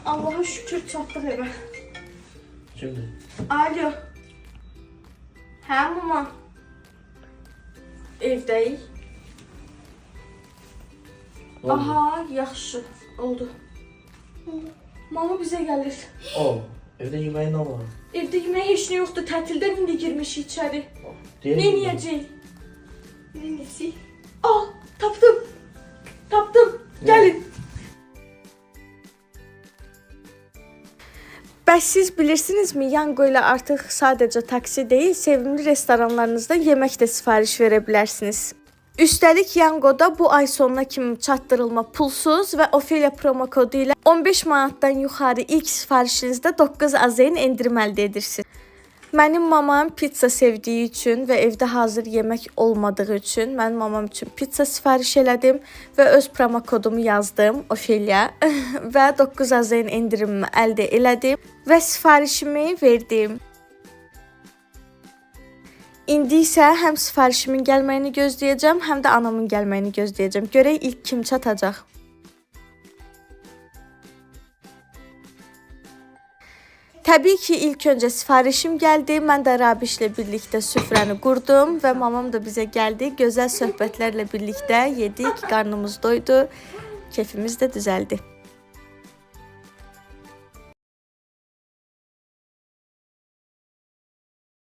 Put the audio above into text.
Allah'a şükür çatdıq evə. Kimdir? Alo. Hə mama? Evdəyik. Aha, yaxşı. Oldu. Mama bizə gəlir. O, evdə yeməyin nə var? Evdə yemək heç nə yoxdur. Tətildən indi girmişik içəri. Deyək Ne mi? yiyəcəyik? Ne yiyəcəyik? Aa, tapdım. Tapdım. Gəlin. Bəs siz bilirsinizmi, Yango ilə artıq sadəcə taksi deyil, sevimli restoranlarınızdan yemək də sifariş verə bilərsiniz. Üstəlik Yangoda bu ay sonuna kimi çatdırılma pulsuz və Ofelia promo kodu ilə 15 manatdan yuxarı ilk sifarişinizdə 9 AZN endirim əldə edirsiniz. Mənim mamam pizza sevdiyi üçün və evdə hazır yemək olmadığı üçün mənim mamam üçün pizza sifariş elədim və öz promo kodumu yazdım, Ofelia və 9 AZN endirimimi əldə elədim və sifarişimi verdim. İndi isə həm sifarişimin gəlməyini gözləyəcəm, həm də anamın gəlməyini gözləyəcəm. Görək ilk kim çatacaq. Təbii ki, ilk öncə sifarişim gəldi. Mən də Rabişlə birlikdə süfrəni qurdum və mamam da bizə gəldi. Gözəl söhbətlərlə birlikdə yedik, qarnımız doydu, keyfimiz də düzəldi.